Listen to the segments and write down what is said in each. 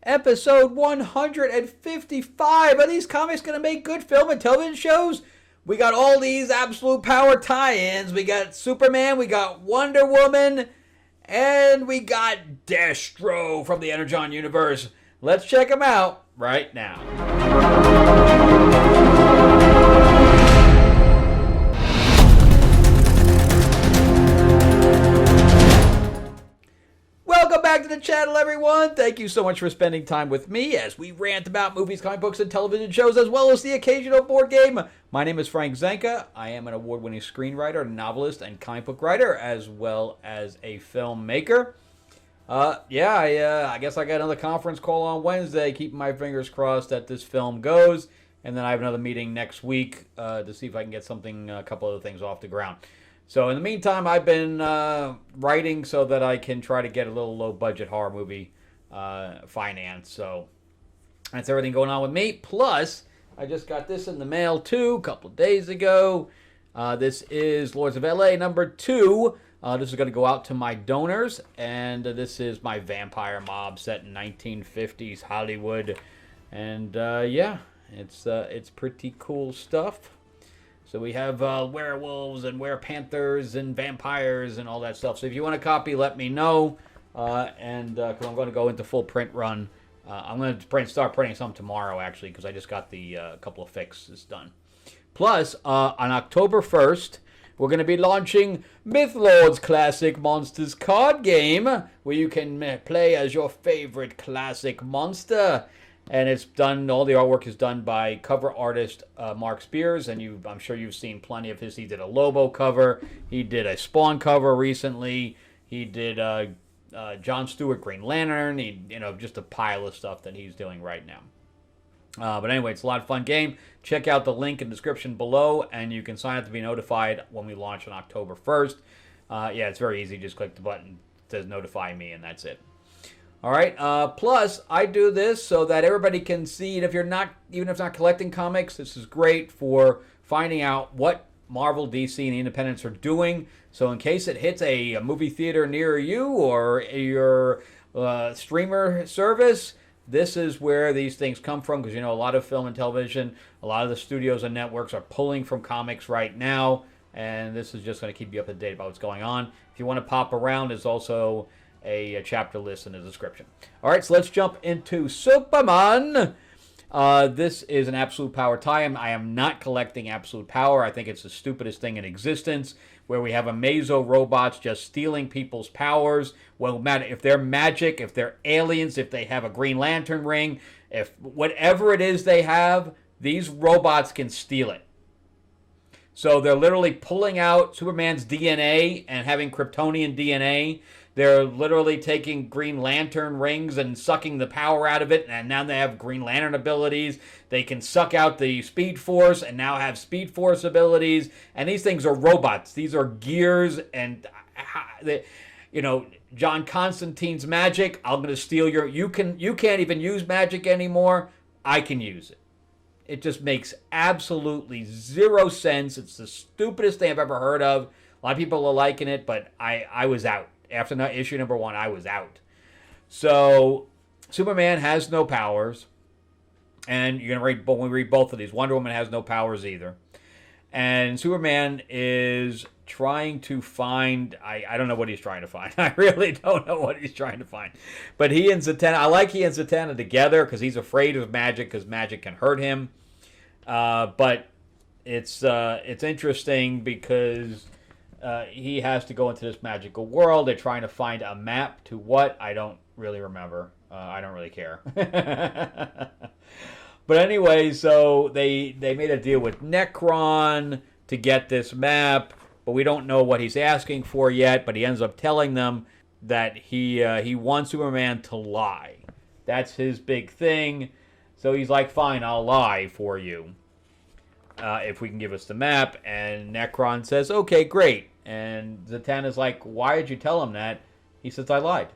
episode 155. Are these comics going to make good film and television shows? We got all these Absolute Power tie-ins. We got Superman, we got Wonder Woman, and we got Destro from the Energon universe. Let's check them out right now. Welcome back to the channel, everyone. Thank you so much for spending time with me as we rant about movies, comic books, and television shows, as well as the occasional board game. My name is Frank Zanca. I am an award-winning screenwriter, novelist, and comic book writer, as well as a filmmaker. I guess I got another conference call on Wednesday, keeping my fingers crossed that this film goes. And then I have another meeting next week to see if I can get a couple other things off the ground. So in the meantime, I've been writing so that I can try to get a little low-budget horror movie financed. So that's everything going on with me. Plus, I just got this in the mail, too, a couple of days ago. This is Lords of LA number 2. This is going to go out to my donors. And this is my vampire mob set in 1950s Hollywood. And, it's pretty cool stuff. So we have werewolves and werepanthers and vampires and all that stuff. So if you want a copy, let me know. Because I'm going to go into full print run. I'm going to start printing some tomorrow, actually, because I just got the couple of fixes done. Plus, on October 1st, we're going to be launching Mythlord's Classic Monsters card game, where you can play as your favorite classic monster. And it's done, all the artwork is done by cover artist Mark Spears, and I'm sure you've seen plenty of his. He did a Lobo cover, he did a Spawn cover recently, he did John Stewart Green Lantern, just a pile of stuff that he's doing right now. But anyway, it's a lot of fun game. Check out the link in the description below, and you can sign up to be notified when we launch on October 1st. It's very easy. Just click the button that says notify me, and that's it. All right. Plus, I do this so that everybody can see. And even if it's not collecting comics, this is great for finding out what Marvel, DC, and the independents are doing. So in case it hits a movie theater near you or your streamer service, this is where these things come from. Because, a lot of film and television, a lot of the studios and networks are pulling from comics right now. And this is just going to keep you up to date about what's going on. If you want to pop around, there's also a chapter list in the description. All right, so let's jump into Superman. This is an Absolute Power tie-in. I am not collecting Absolute Power. I think it's the stupidest thing in existence, where we have Amazo robots just stealing people's powers. Well, no matter if they're magic, if they're aliens, if they have a Green Lantern ring, if whatever it is they have, these robots can steal it. So they're literally pulling out Superman's DNA and having Kryptonian DNA. They're literally taking Green Lantern rings and sucking the power out of it, and now they have Green Lantern abilities. They can suck out the Speed Force and now have Speed Force abilities. And these things are robots. These are gears, and John Constantine's magic. I'm going to steal your. You can't even use magic anymore. I can use it. It just makes absolutely zero sense. It's the stupidest thing I've ever heard of. A lot of people are liking it, but I was out. After issue number 1, I was out. So, Superman has no powers. And you're going to read both of these. Wonder Woman has no powers either. And Superman is trying to find... I don't know what he's trying to find. I really don't know what he's trying to find. But he and Zatanna... I like he and Zatanna together because he's afraid of magic because magic can hurt him. But it's interesting because... he has to go into this magical world. They're trying to find a map to what? I don't really remember. I don't really care. But anyway, so they made a deal with Necron to get this map, but we don't know what he's asking for yet, but he ends up telling them that he wants Superman to lie. That's his big thing. So he's like, fine, I'll lie for you. If we can give us the map. And Necron says, okay, great. And Zatanna's like, why did you tell him that? He says, I lied.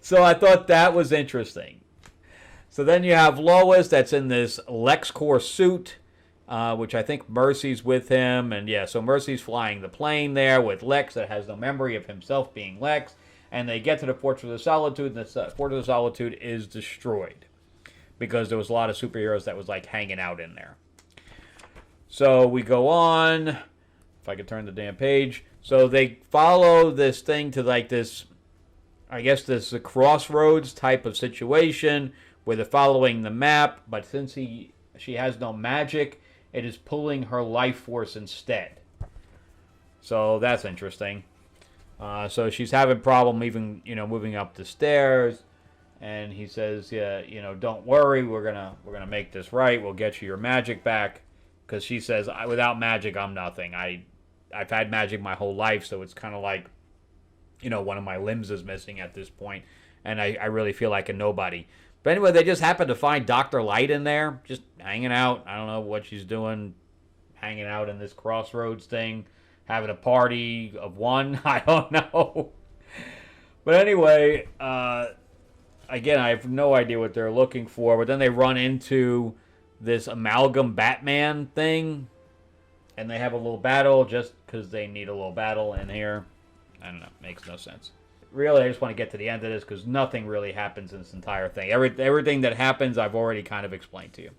So I thought that was interesting. So then you have Lois that's in this LexCorp suit, which I think Mercy's with him. And yeah, so Mercy's flying the plane there with Lex that has no memory of himself being Lex. And they get to the Fortress of Solitude, and the Fortress of Solitude is destroyed because there was a lot of superheroes that was like hanging out in there. So we go on. If I could turn the damn page. So they follow this thing to like this, I guess this is a crossroads type of situation where they're following the map, but since she has no magic, it is pulling her life force instead. So that's interesting. So she's having problem even, moving up the stairs, and he says, yeah, don't worry, we're gonna make this right. We'll get you your magic back, because she says, without magic, I'm nothing. I've had magic my whole life, so it's kind of like, one of my limbs is missing at this point, and I really feel like a nobody. But anyway, they just happen to find Dr. Light in there, just hanging out. I don't know what she's doing, hanging out in this crossroads thing, having a party of one. I don't know. But anyway, again, I have no idea what they're looking for. But then they run into this amalgam Batman thing, and they have a little battle just because they need a little battle in here. I don't know. Makes no sense. Really, I just want to get to the end of this because nothing really happens in this entire thing. Everything that happens, I've already kind of explained to you.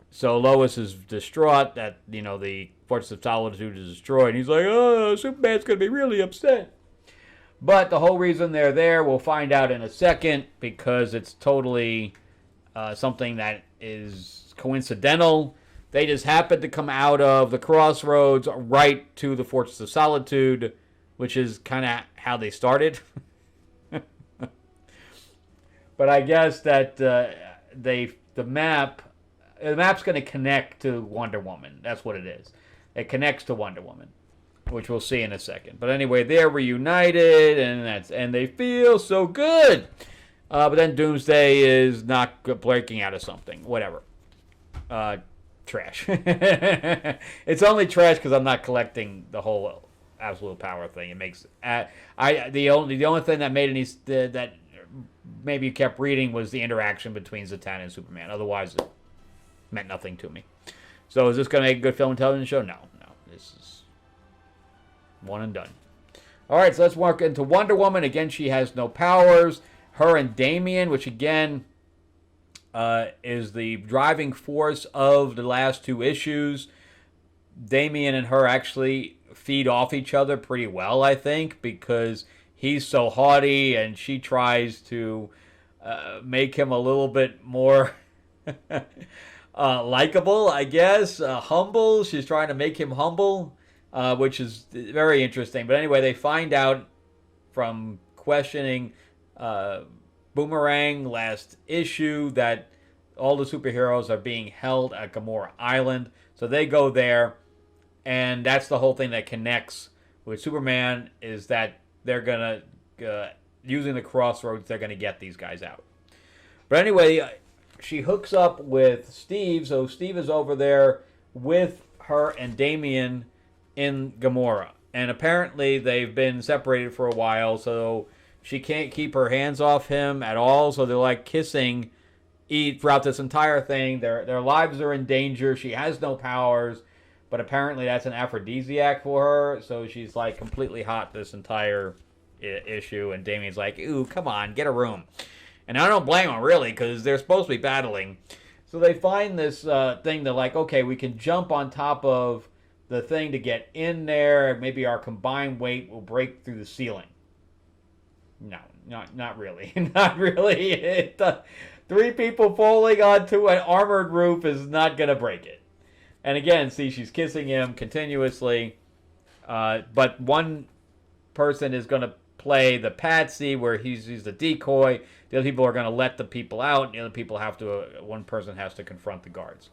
So Lois is distraught that, the Fortress of Solitude is destroyed. And he's like, oh, Superman's going to be really upset. But the whole reason they're there, we'll find out in a second, because it's totally something that is coincidental. They just happened to come out of the crossroads right to the Fortress of Solitude, which is kind of how they started. But I guess that the map's going to connect to Wonder Woman. That's what it is. It connects to Wonder Woman, which we'll see in a second. But anyway, they're reunited, and they feel so good. But then Doomsday is not breaking out of something. Whatever. Trash. It's only trash because I'm not collecting the whole absolute power thing. It makes the only thing that made that maybe you kept reading was the interaction between Zatanna and Superman. Otherwise, it meant nothing to me. So is this going to make a good film and television show? No. This is one and done. All right, so let's walk into Wonder Woman. Again, she has no powers. Her and Damian, which again is the driving force of the last two issues. Damian and her actually feed off each other pretty well, I think, because he's so haughty and she tries to make him a little bit more likable, I guess. Humble. She's trying to make him humble, which is very interesting. But anyway, they find out from questioning Boomerang last issue that all the superheroes are being held at Gamora Island. So they go there, and that's the whole thing that connects with Superman, is that they're going to, using the crossroads, they're going to get these guys out. But anyway, she hooks up with Steve, so Steve is over there with her and Damian in Gamora. And apparently they've been separated for a while, so she can't keep her hands off him at all, so they're like kissing throughout this entire thing. Their lives are in danger. She has no powers, but apparently that's an aphrodisiac for her, so she's like completely hot this entire issue, and Damien's like, ooh, come on, get a room. And I don't blame him, really, because they're supposed to be battling. So they find this thing, they're like, okay, we can jump on top of the thing to get in there, maybe our combined weight will break through the ceiling. No, not really. Not really. Three people falling onto an armored roof is not going to break it. And again, see, she's kissing him continuously. But one person is going to play the patsy where he's the decoy. The other people are going to let the people out. The other people have to, one person has to confront the guards.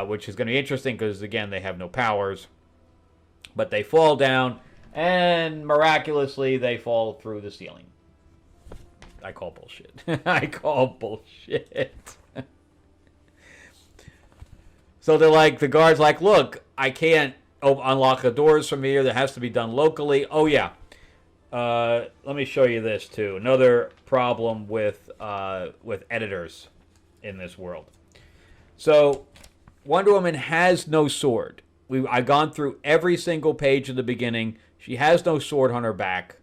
Which is going to be interesting because, again, they have no powers. But they fall down, and miraculously they fall through the ceiling. I call bullshit. I call bullshit. So they're like, the guard's like, look, I can't unlock the doors from here. That has to be done locally. Oh, yeah. Let me show you this, too. Another problem with editors in this world. So Wonder Woman has no sword. I've gone through every single page in the beginning. She has no sword on her back.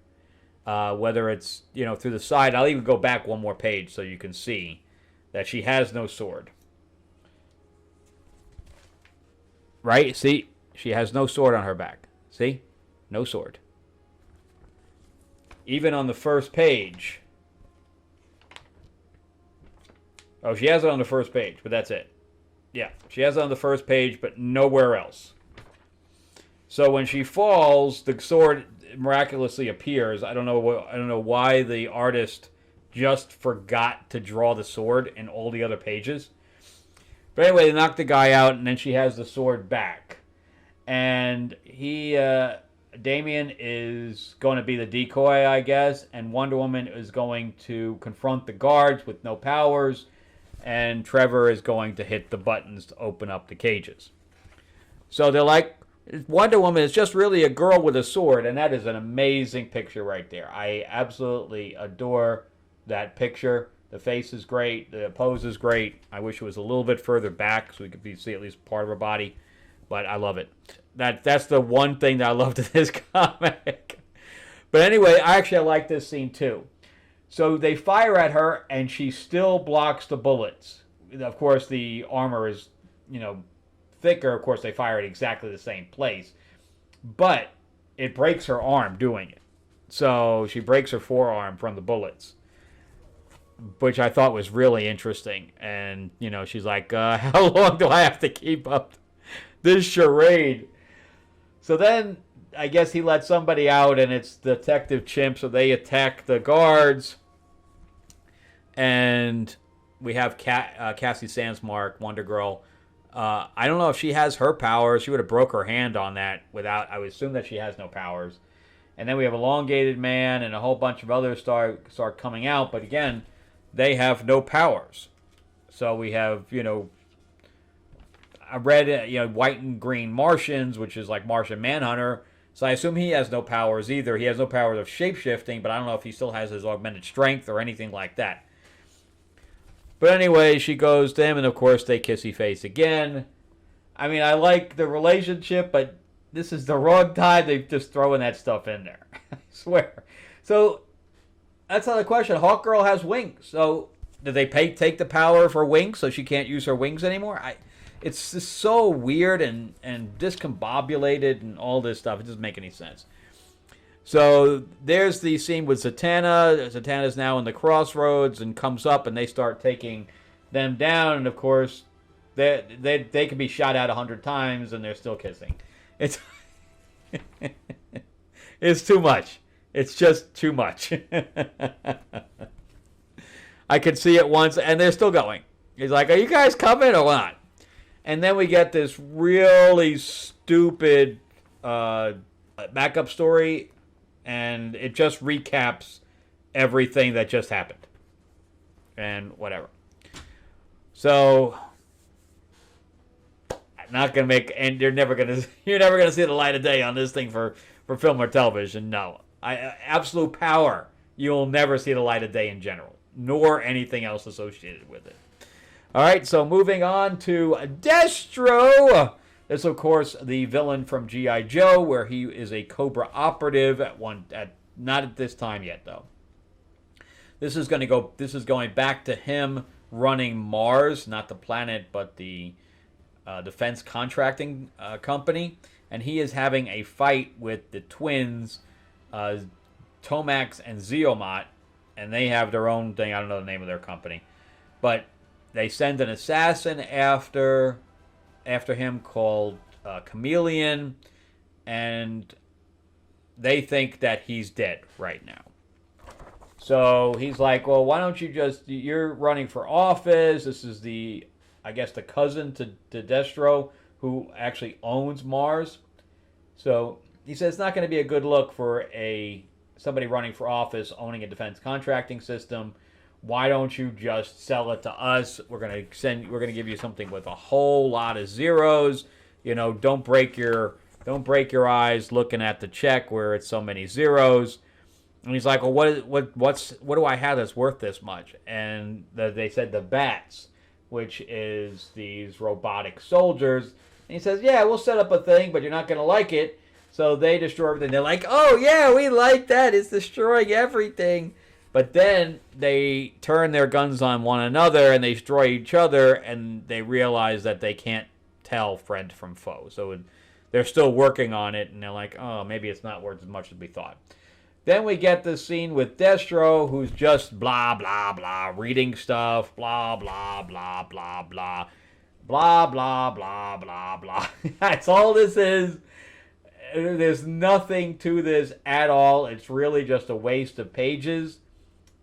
whether it's, through the side. I'll even go back one more page so you can see that she has no sword. Right? See? She has no sword on her back. See? No sword. Even on the first page. Oh, she has it on the first page, but that's it. Yeah, she has it on the first page, but nowhere else. So when she falls, the sword miraculously appears. I don't know why the artist just forgot to draw the sword in all the other pages. But anyway, they knock the guy out, and then she has the sword back. And Damien is going to be the decoy, I guess, and Wonder Woman is going to confront the guards with no powers, and Trevor is going to hit the buttons to open up the cages. So they're like, Wonder Woman is just really a girl with a sword, and that is an amazing picture right there. I absolutely adore that picture. The face is great. The pose is great. I wish it was a little bit further back so we could see at least part of her body, but I love it. That's the one thing that I loved in this comic. But anyway, I like this scene too. So they fire at her, and she still blocks the bullets. Of course, the armor is, thicker. Of course, they fire at exactly the same place. But it breaks her arm doing it. So she breaks her forearm from the bullets, which I thought was really interesting. And, she's like, how long do I have to keep up this charade? So then I guess he let somebody out, and it's Detective Chimp. So they attack the guards. And we have Cassie Sandsmark, Wonder Girl. I don't know if she has her powers. She would have broke her hand on that without. I would assume that she has no powers. And then we have Elongated Man and a whole bunch of others start coming out. But again, they have no powers. So we have, I read, White and Green Martians, which is like Martian Manhunter. So I assume he has no powers either. He has no powers of shape-shifting, but I don't know if he still has his augmented strength or anything like that. But anyway, she goes to him, and of course they kissy face again. I mean, I like the relationship, but this is the wrong time. They're just throwing that stuff in there. I swear. So that's not the question. Hawkgirl has wings. So did they take the power of her wings so she can't use her wings anymore? It's just so weird and discombobulated and all this stuff. It doesn't make any sense. So there's the scene with Zatanna. Zatanna's now in the crossroads and comes up, and they start taking them down. And of course, they can be shot at 100 times, and they're still kissing. It's it's too much. It's just too much. I could see it once, and they're still going. He's like, "Are you guys coming or not?" And then we get this really stupid backup story. And it just recaps everything that just happened. And whatever. So, not going to make... And you're never going to see the light of day on this thing for film or television. No. Absolute power. You'll never see the light of day in general. Nor anything else associated with it. Alright, so moving on to Destro. This, of course, the villain from G.I. Joe, where he is a Cobra operative not at this time yet, though. This is going back to him running Mars, not the planet, but the defense contracting company, and he is having a fight with the twins, Tomax and Zeomot, and they have their own thing. I don't know the name of their company, but they send an assassin after him called Chameleon, and they think that he's dead right now. So he's like, well, why don't you're running for office. This is the cousin to Destro, who actually owns Mars. So he says it's not going to be a good look for somebody running for office owning a defense contracting system. Why don't you just sell it to us? We're gonna give you something with a whole lot of zeros. Don't break your eyes looking at the check where it's so many zeros. And he's like, well, what do I have that's worth this much? And they said the bats, which is these robotic soldiers. And he says, yeah, we'll set up a thing, but you're not gonna like it. So they destroy everything. They're like, oh, yeah, we like that. It's destroying everything. But then they turn their guns on one another and they destroy each other, and they realize that they can't tell friend from foe. So they're still working on it, and they're like, oh, maybe it's not worth as much as we thought. Then we get the scene with Destro, who's just blah, blah, blah, reading stuff, blah, blah, blah, blah, blah, blah, blah, blah, blah, blah. That's all this is. There's nothing to this at all. It's really just a waste of pages.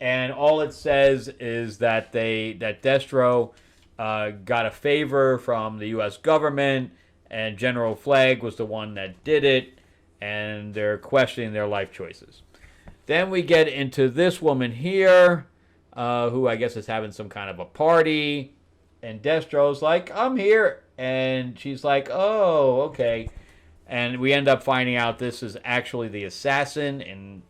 And all it says is that Destro got a favor from the U.S. government, and General Flagg was the one that did it, and they're questioning their life choices. Then we get into this woman here, who I guess is having some kind of a party, and Destro's like, I'm here, and she's like, oh, okay. And we end up finding out this is actually the assassin, and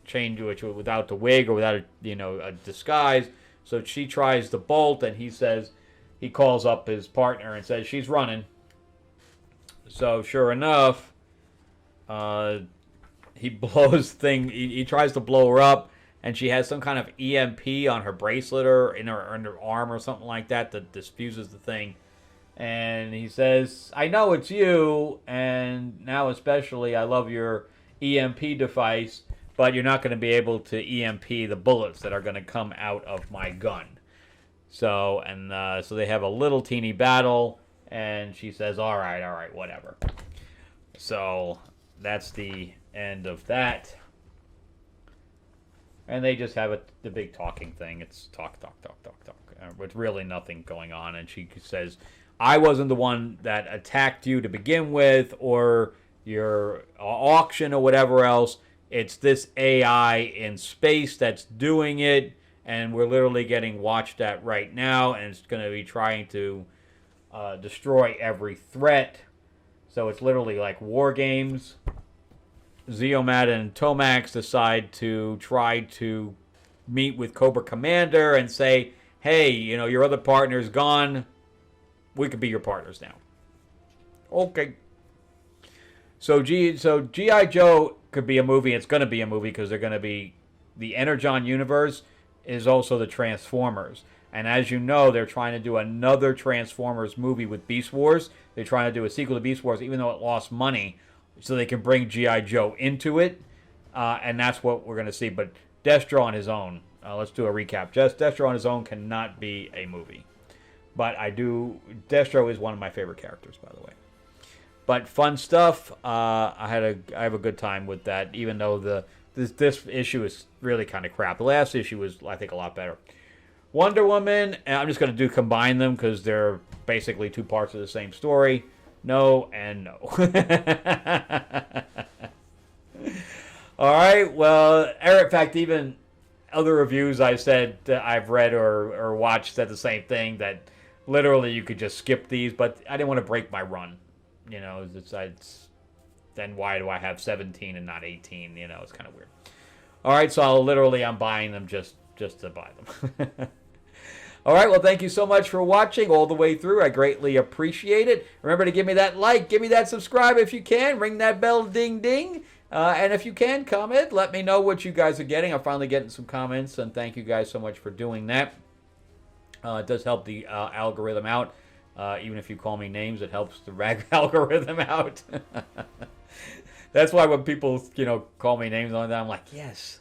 chained to it without the wig or without a disguise. So she tries the bolt, and he calls up his partner and says she's running. So sure enough, he blows thing. He tries to blow her up, and she has some kind of EMP on her bracelet or in her arm or something like that diffuses the thing. And he says, I know it's you, and now especially I love your EMP device, but you're not going to be able to EMP the bullets that are going to come out of my gun. So they have a little teeny battle, and she says, all right, whatever. So that's the end of that. And they just have the big talking thing. It's talk, with really nothing going on. And she says, I wasn't the one that attacked you to begin with, or your auction or whatever else. It's this AI in space that's doing it, and we're literally getting watched at right now, and it's going to be trying to destroy every threat. So it's literally like war games. Zeomat and Tomax decide to try to meet with Cobra Commander and say, hey, your other partner's gone. We could be your partners now. Okay. So G.I. Joe could be a movie. It's going to be a movie because they're going to be... The Energon universe is also the Transformers. And as you know, they're trying to do another Transformers movie with Beast Wars. They're trying to do a sequel to Beast Wars, even though it lost money, so they can bring G.I. Joe into it. And that's what we're going to see. But Destro on his own, let's do a recap. Destro on his own cannot be a movie. But Destro is one of my favorite characters, by the way. But fun stuff. I have a good time with that, even though this issue is really kind of crap. The last issue was, I think, a lot better. Wonder Woman, and I'm just going to combine them because they're basically two parts of the same story. No and no. All right. Well, in fact, even other reviews I said that I've read or watched said the same thing, that literally you could just skip these, but I didn't want to break my run. Then why do I have 17 and not 18? It's kind of weird. All right, so I'm buying them just to buy them. All right, well, thank you so much for watching all the way through. I greatly appreciate it. Remember to give me that like, give me that subscribe if you can, ring that bell, ding, ding. And if you can, comment. Let me know what you guys are getting. I'm finally getting some comments, and thank you guys so much for doing that. It does help the algorithm out. Even if you call me names, it helps the algorithm out. That's why when people, call me names on that, I'm like, yes.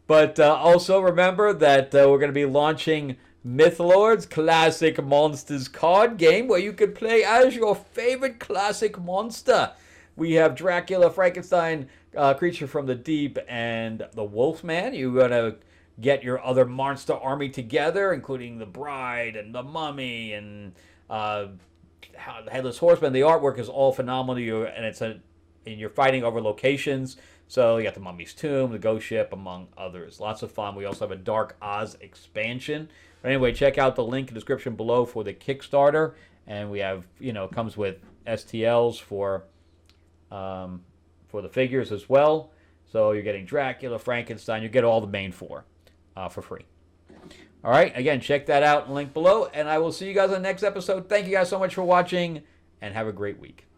But also remember that we're going to be launching Mythlord's Classic Monsters card game, where you can play as your favorite classic monster. We have Dracula, Frankenstein, Creature from the Deep, and the Wolfman. You're going to get your other monster army together, including the Bride and the Mummy and Headless Horseman. The artwork is all phenomenal, and you're fighting over locations. So you got the Mummy's Tomb, the Ghost Ship, among others. Lots of fun. We also have a Dark Oz expansion. But anyway, check out the link in the description below for the Kickstarter. And we have, it comes with STLs for the figures as well. So you're getting Dracula, Frankenstein. You get all the main four for free. All right, again, check that out in the link below. And I will see you guys on the next episode. Thank you guys so much for watching. and have a great week.